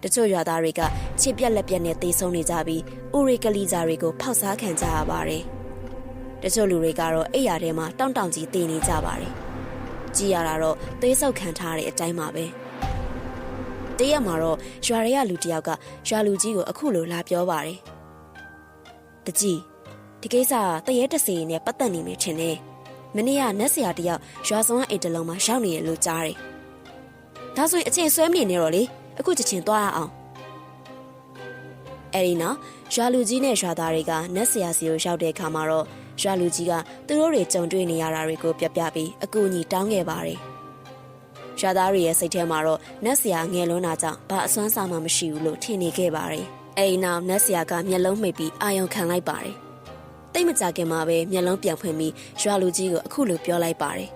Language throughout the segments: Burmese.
တချို့ရွာသားတွေကခြေပြက်လက်ပြက်နဲ့တေဆုံးနေကြပြီးဥရိကလီဇာတွေကိုဖောက်စားခံကြရပါတယ်တချို့လူတွေကတော့အိယာထဲမှာတောင့်တောင့်ကြီးတည်နေကြပါတယ်ကြည်ရတာတော့သွေးဆုပ်ခံထားတဲ့အတိုင်းပါပဲတရက်မှာတော့ရွာရဲကလူတယောက်ကရွာလူကြီးကိုအခုလိုလာပြောပါတယ်တကြီးဒီကိစ္စတရေတစီနဲ့ပတ်သက်နေမယ်ထင်တယ်မနေ့ကနတ်ဆရာတယောက်ရွာဆောင်အိတ်တလုံးမှာရောက်နေရလို့ကြားတယ်ဒါဆိုရင်အချင်းဆွဲမနေနဲ့တော့လေအခုချက်ချင်းသွားရအောင်အဲဒီနောက်ရွာလူကြီးနဲ့ရွာသားတွေကနတ်ဆရာစီကိုရောက်တဲ့အခါမှာတော့ရွာလူကြီးကသူတို့တွေကြုံတွေ့နေရတာတွေကိုပြပြပြီးအကူအညီတောင်းခဲ့ပါတယ်ရွာသားတွေရဲ့စိတ်ထဲမှာတော့နတ်ဆရာငယ်လွန်းတာကြောင့်ဘာအစွမ်းစားမှမရှိဘူးလို့ထင်နေခဲ့ပါတယ်အဲဒီနောက်နတ်ဆရာကမျက်လုံးမှိတ်ပြီးအာရုံခံလိုက်ပါတယ်တိတ်မကြခင်မှာပဲမျက်လုံးပြန်ဖွင့်ပြီးရွာလူကြီးကိုအခုလိုပြောလိုက်ပါတယ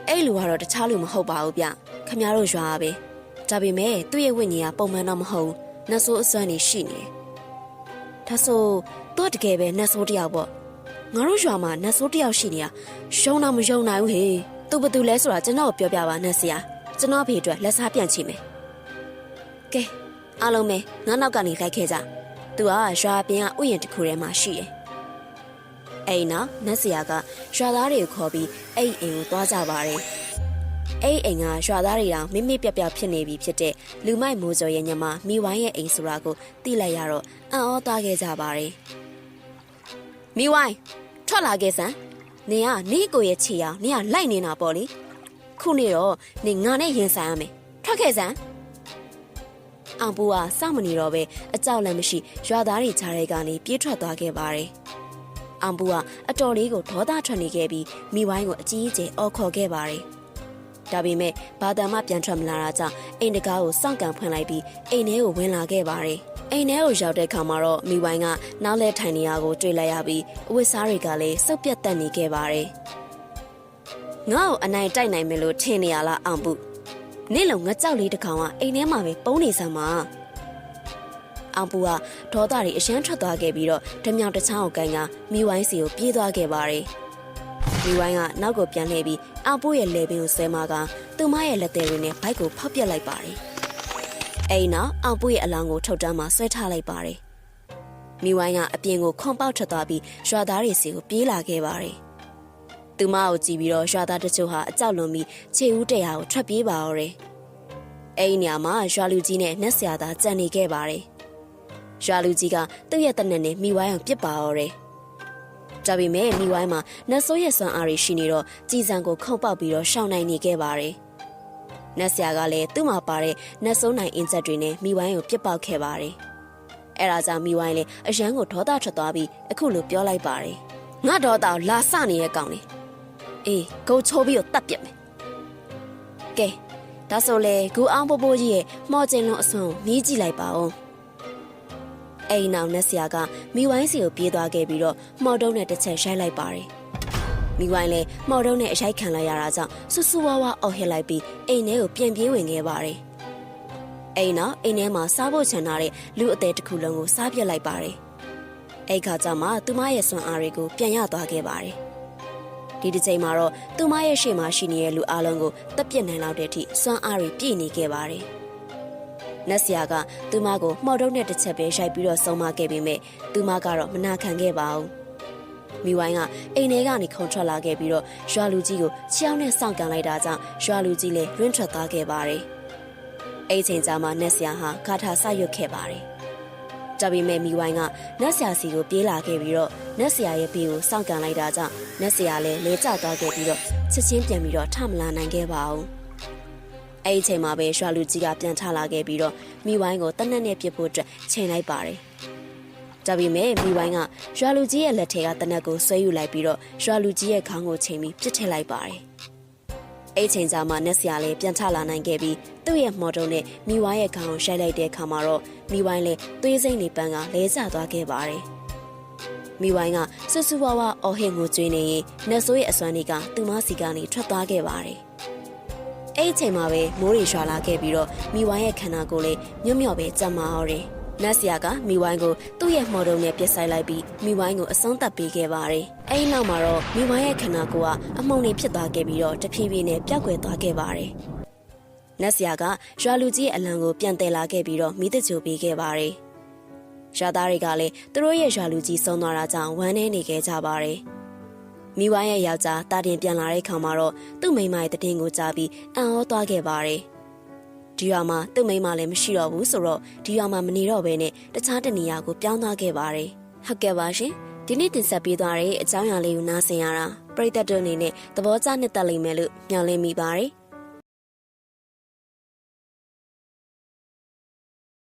်အဲ့လူကတော့တခြားလူမဟုတ်ပါဘူးဗျခင်ဗျားတို့ရွာပဲဒါပေမဲ့သူ့ရဲ့ဝိညာဉ်ကပုံမှန်တော့မဟုတ်နတ်ဆိုးအစွမ်းနေရှိနေတယ်ဒါဆိုတော့တကယ်ပဲနတ်ဆိုးတယောက်ပေါ့ငါတို့ရွာမှာနတ်ဆိုးတယောက်ရှိနေတာရှုံးတော့မယုံနိုင်ဘူးဟေ့သူဘာတူလဲဆိုတာကျွန်တော်ပြောပြပါနတ်ဆရာကျွန်တော်ဖေအတွက်လက်စားပြန်ချမယ်ကဲအားလုံးပဲငါနောက်ကနေလိုက်ခဲ့ကြသူကရွာပြင်ကဥယျာဉ်တစ်ခုထဲမှာရှိတယ်အဲ့နောက်နတ်ဆရာကရွာသားတွေကိုခေါ်ပြီးအဲ့အိမ်ကိုသွားကြပါတယ်အဲ့အိမ်ကရွာသားတွေတောင်မိမိပြပြဖြစ်နေပြီဖြစ်တဲ့လူမိုက်မိုးကျော်ရဲ့ညမမိဝိုင်းရဲ့အိမ်ဆိုတာကိုသိလိုက်ရတော့အံ့ဩသွားခဲ့ကြပါတယ်မိဝိုင်းထွက်လာခဲ့စမ်းနေကနေကိုရဲ့ခြေအောင်နေကလိုက်နေတာပေါ့လေခုနေတော့နေငါနဲ့ရင်ဆိုင်ရမယ်ထွက်ခဲ့စမ်းအောင်ပူကစောင့်မနေတော့ပဲအကြောက်လည်းမရှိရွာသားတွေခြားတဲ့ကနေပြေးထွက်သွားခဲ့ပါတယ်အောင်ပူကအတော်လေးကိုဒေါသထွက်နေခဲ့ပြီးမိဝိုင်းကိုအကြီးအကျယ်အော်ခေါ်ခဲ့ပါတယ်ဒါပေမဲ့ဘာသာမှပြန်ထွက်မလာတာကြောင့်အိမ်တကားကိုစောင့်ကန်ဖွင့်လိုက်ပြီးအိမ်ထဲကိုဝင်လာခဲ့ပါတယ်အိမ်ထဲကိုရောက်တဲ့အခါမှာတော့မိဝိုင်းကနောက်လဲထိုင်နေရကိုတွေ့လိုက်ရပြီးအဝတ်စားတွေကလည်းစုပ်ပြတ်တက်နေခဲ့ပါတယ်ငါ့ကိုအနိုင်တိုက်နိုင်မယ်လို့ထင်နေရလားအောင်ပူနေ့လုံးငါကြောက်လေးတစ်ကောင်ကအိမ်ထဲမှာပဲပုံနေစမ်းမှာအောင်ပူကဒေါသတွေအရှမ်းထွက်သွားခဲ့ပြီးတော့ဓမြောင်တစ်ချောင်းကိုကိုင်းကမိဝိုင်းစီကိုပြေးသွားခဲ့ပါတယ်မိဝိုင်းကနောက်ကိုပြန်လှည့်ပြီးအောင်ပူရဲ့လေပင်ကိုဆွဲမကသူမရဲ့လက်သေးတွေနဲ့ဘိုက်ကိုဖောက်ပြက်လိုက်ပါတယ်အဲ့နောက်အောင်ပူရဲ့အလောင်းကိုထုတ်တန်းမှာဆွဲထားလိုက်ပါတယ်မိဝိုင်းကအပြင်ကိုခွန်ပေါက်ထွက်သွားပြီးရွာသားတွေစီကိုပြေးလာခဲ့ပါတယ်သူမကိုကြည့်ပြီးတော့ရွာသားတချို့ဟာအကြောက်လွန်ပြီးခြေဦးတရားကိုထွက်ပြေးပါတော့တယ်အဲ့ဒီနေရာမှာရွာလူကြီးနဲ့နတ်ဆရာသားကြံနေခဲ့ပါတယ်ရွာလူကြီးကသူ့ရဲ့တနက်နဲ့မိဝိုင်းအောင်ပြစ်ပါတော့တယ်ဒါပေမဲ့မိဝိုင်းမှာနတ်ဆိုးရဲ့စွမ်းအားတွေရှိနေတော့ကြည်စံကိုခုတ်ပေါက်ပြီးတော့ရှောင်နိုင်နေခဲ့ပါတယ်နတ်ဆရာကလည်းသူ့မှာပါတဲ့နတ်ဆိုးနိုင်အင်ဆက်တွေနဲ့မိဝိုင်းကိုပြစ်ပေါက်ခဲ့ပါတယ်အဲ့ဒါကြောင့်မိဝိုင်းလည်းအရန်ကိုဒေါသထွက်သွားပြီးအခုလိုပြောလိုက်ပါတယ်ငါဒေါသလာစနေတဲ့ကောင်လေးအေးဂုတ်ချိုးပြီးတော့တတ်ပြစ်မယ်ကဲဒါဆိုလေဂူအောင်ပိုးပိုးကြီးရဲ့မော်ကျင်လုံးအစွန်မြည်ကြည့်လိုက်ပါဦးအဲ့ဒီနောက်နတ်ဆရာကမိဝိုင်းစီကိုပြေးသွားခဲ့ပြီးတော့မော်တုံးနဲ့တစ်ချက်ရိုက်လိုက်ပါတယ်မိဝိုင်းလည်းမော်တုံးနဲ့အရိုက်ခံလိုက်ရတာကြောင့်ဆူဆူဝါးဝါအော်ဟစ်လိုက်ပြီးအိမ်ထဲကိုပြန်ပြေးဝင်ခဲ့ပါတယ်အဲ့ဒီနောက်အိမ်ထဲမှာစားဖို့ချန်ထားတဲ့လူအသေးတစ်ခုလုံးကိုစားပြစ်လိုက်ပါတယ်အဲ့ခါကျမှသူမရဲ့စွမ်းအားတွေကိုပြန်ရသွားခဲ့ပါတယ်ဒီတစ်ချိန်မှာတော့သူမရဲ့ရှေ့မှာရှိနေတဲ့လူအလုံးကိုတပ်ပြစ်နိုင်လောက်တဲ့အထိစွမ်းအားတွေပြည့်နေခဲ့ပါတယ်နတ်ဆရာကသူမကိုမှော်တုံးနဲ့တစ်ချက်ပဲရိုက်ပြီးတော့ဆုံးမခဲ့ပေမဲ့သူမကတော့မနာခံခဲ့ပါဘူးမိဝိုင်းကအိမ်ထဲကနေခုန်ထွက်လာခဲ့ပြီးတော့ရွာလူကြီးကိုချောင်းနဲ့စောင့်ကန်လိုက်တာကြောင့်ရွာလူကြီးလည်းရင်းထွက်သွားခဲ့ပါတယ်အဲ့ချိန်ကျမှနတ်ဆရာဟာဂါထာဆရွတ်ခဲ့ပါတယ်ဒါပေမဲ့မိဝိုင်းကနတ်ဆရာစီကိုပြေးလာခဲ့ပြီးတော့နတ်ဆရာရဲ့ဘေးကိုစောင့်ကန်လိုက်တာကြောင့်နတ်ဆရာလည်းလဲကျသွားခဲ့ပြီးတော့ချက်ချင်းပြန်ပြီးတော့ထမလာနိုင်ခဲ့ပါဘူးအဲ့ဒီချိန်မှာပဲရွာလူကြီးကပြန်ထလာခဲ့ပြီးတော့မိဝိုင်းကိုတနက်နဲ့ပြစ်ဖို့အတွက်ချိန်လိုက်ပါတယ်ဒါပေမဲ့မိဝိုင်းကရွာလူကြီးရဲ့လက်ထဲကတနက်ကိုဆွဲယူလိုက်ပြီးတော့ရွာလူကြီးရဲ့ခေါင်းကိုချိန်ပြီးပြစ်ထည့်လိုက်ပါတယ်အဲ့ချိန်ကျမှနတ်ဆရာလည်းပြန်ထလာနိုင်ခဲ့ပြီးသူ့ရဲ့မော်တုံးနဲ့မိဝိုင်းရဲ့ခေါင်းကိုရိုက်လိုက်တဲ့အခါမှာတော့မိဝိုင်းလည်းသွေးစိမ့်နေပန်းကလဲကျသွားခဲ့ပါတယ်မိဝိုင်းကဆူဆူဝါဝါအော်ဟစ်ငိုကြွေးနေရင်နတ်ဆိုးရဲ့အစွမ်းတွေကသူမစီကနေထွက်သွားခဲ့ပါတယ်အဲ့ချိန်မှာပဲမိုးတွေရွာလာခဲ့ပြီးတော့မိဝိုင်းရဲ့ခန္ဓာကိုယ်လေးမြွတ်မြော့ပဲကြမ်းမာတော့တယ်နတ်ဆရာကမိဝိုင်းကိုသူ့ရဲ့မော်တုံးနဲ့ပြစ်ဆိုင်လိုက်ပြီးမိဝိုင်းကိုအဆုံးသတ်ပေးခဲ့ပါတယ်အဲ့ဒီနောက်မှာတော့မိဝိုင်းရဲ့ခန္ဓာကိုယ်ကအမှုန်တွေဖြစ်သွားခဲ့ပြီးတော့တဖြည်းဖြည်းနဲ့ပျောက်ကွယ်သွားခဲ့ပါတယ် နတ်ဆရာကရွာလူကြီးရဲ့အလံကိုပြန်တယ်လာခဲ့ပြီးတော့မိတချိုပေးခဲ့ပါတယ်။ရွာသားတွေကလည်းသူတို့ရဲ့ရွာလူကြီးဆုံးသွားတာကြောင့်ဝမ်းနည်းနေခဲ့ကြပါတယ်။မိဝိုင်းရဲ့ယောက်ျားတာတင်ပြန်လာတဲ့ခါမှာတော့သူ့မိန်းမရဲ့တည်င်းကိုကြားပြီးအံ့ဩသွားခဲ့ပါတယ်။ဒီရွာမှာသူ့မိန်းမလည်းမရှိတော့ဘူးဆိုတော့ဒီရွာမှာမနေတော့ဘဲနဲ့တခြားတနေရာကိုပြောင်းသွားခဲ့ပါတယ်။ဟုတ်ကဲ့ပါရှင်။ဒီနေ့တင်ဆက်ပေးသွားတဲ့အကြောင်းအရာလေးကိုနားဆင်ရတာပရိသတ်တို့အနေနဲ့သဘောကျနှစ်သက်လိမ့်မယ်လို့မျှော်လင့်မိပါတယ်။